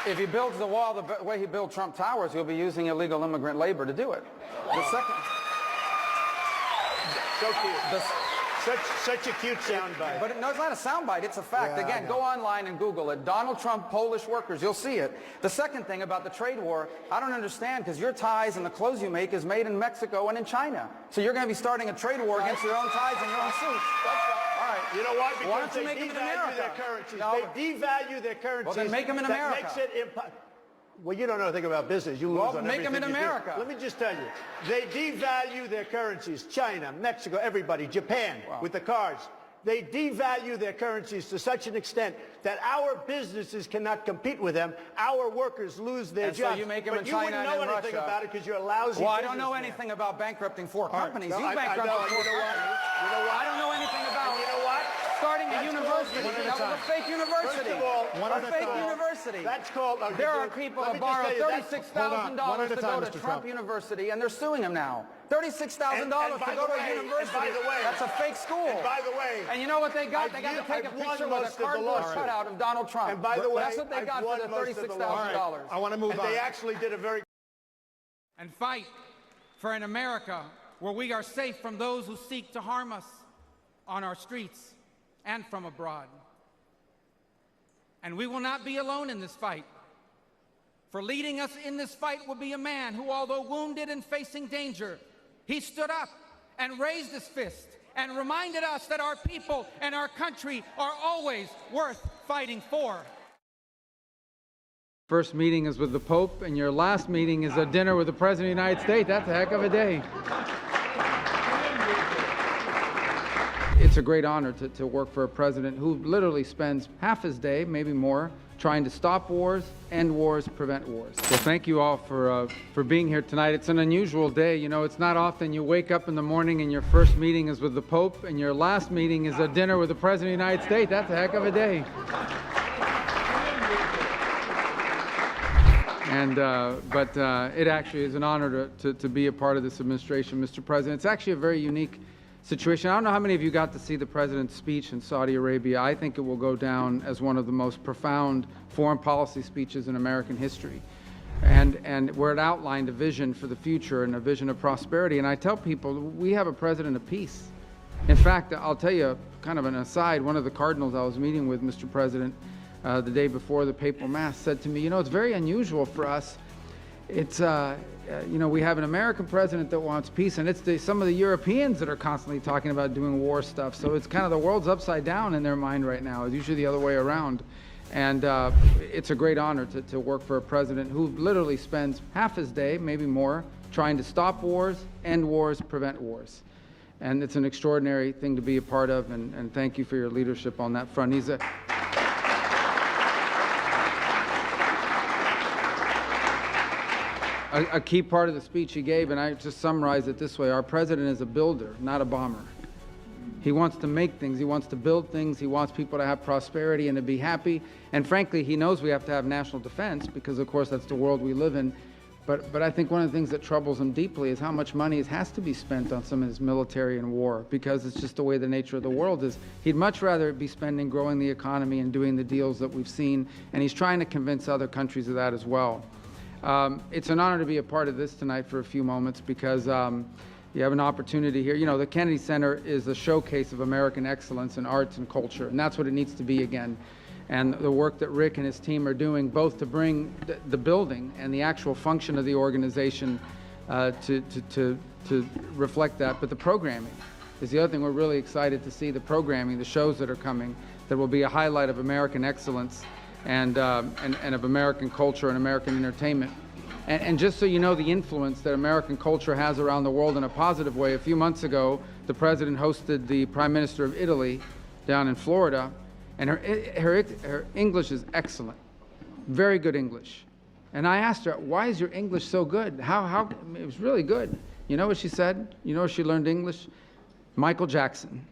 If he builds the wall the way he built Trump Towers, he'll be using illegal immigrant labor to do it. The second... So cute. Such a cute soundbite. But no, it's not a soundbite. It's a fact. Yeah, Again, go online and Google it. Donald Trump, Polish workers. You'll see it. The second thing about the trade war, I don't understand, because your ties and the clothes you make is made in Mexico and in China. So you're going to be starting a trade war against your own ties and your own suits. All right. You know why? Because why don't you they make them in devalue America? their currencies. No. They devalue their currencies. Well, then make them in America. That makes it well, you don't know anything about business. You lose on make everything them in you America. Do. Let me just tell you. They devalue their currencies. China, Mexico, everybody, Japan, with the cars. They devalue their currencies to such an extent that our businesses cannot compete with them. Our workers lose their jobs. So you make them in China and in Russia. You wouldn't know anything about it because you're a lousy Well, I don't know anything about bankrupting four companies. No, You bankrupted four companies. You know what? I don't know anything about you know what? starting a university. That was a fake university. First of all, a fake university. That's called... There are people who borrowed $36,000 to go to Trump University, and they're suing him now. $36,000 to go to a university. By the way, that's a fake school. And by the way, and you know what they got? They got to take a picture with a cardboard cutout of Donald Trump. And by the way, that's what they got for the $36,000. I want to move on. They actually did a very... And fight for an America where we are safe from those who seek to harm us on our streets and from abroad. And we will not be alone in this fight. For leading us in this fight will be a man who, although wounded and facing danger, he stood up and raised his fist and reminded us that our people and our country are always worth fighting for. First meeting is with the Pope, and your last meeting is a dinner with the President of the United States. That's a heck of a day. It's a great honor to work for a president who literally spends half his day, maybe more, trying to stop wars, end wars, prevent wars. Well, thank you all for being here tonight. It's an unusual day. You know, it's not often you wake up in the morning and your first meeting is with the Pope, and your last meeting is a dinner with the President of the United States. That's a heck of a day. But it actually is an honor to be a part of this administration, Mr. President. It's actually a very unique situation. I don't know how many of you got to see the President's speech in Saudi Arabia. I think it will go down as one of the most profound foreign policy speeches in American history. And where it outlined a vision for the future and a vision of prosperity. And I tell people, we have a president of peace. In fact, I'll tell you kind of an aside, one of the cardinals I was meeting with, Mr. President, the day before the papal mass, said to me, you know, it's very unusual for us. It's, you know, we have an American president that wants peace, and it's some of the Europeans that are constantly talking about doing war stuff. So it's kind of the world's upside down in their mind right now. It's usually the other way around. And it's a great honor to work for a president who literally spends half his day, maybe more, trying to stop wars, end wars, prevent wars. And it's an extraordinary thing to be a part of, and thank you for your leadership on that front. He's a key part of the speech he gave, and I just summarize it this way: our president is a builder, not a bomber. He wants to make things, he wants to build things, he wants people to have prosperity and to be happy. And frankly, he knows we have to have national defense because, of course, that's the world we live in. But I think one of the things that troubles him deeply is how much money has to be spent on some of his military and war, because it's just the way the nature of the world is. He'd much rather be spending growing the economy and doing the deals that we've seen, and he's trying to convince other countries of that as well. It's an honor to be a part of this tonight for a few moments because you have an opportunity here. You know, the Kennedy Center is a showcase of American excellence in arts and culture, and that's what it needs to be again. And the work that Rick and his team are doing, both to bring the building and the actual function of the organization to reflect that, but the programming is the other thing we're really excited to see, the programming, the shows that are coming, that will be a highlight of American excellence and of American culture and American entertainment. And just so you know the influence that American culture has around the world in a positive way, a few months ago, the President hosted the Prime Minister of Italy down in Florida, and her English is excellent, very good English. And I asked her, why is your English so good? How it was really good. You know what she said? You know where she learned English? Michael Jackson.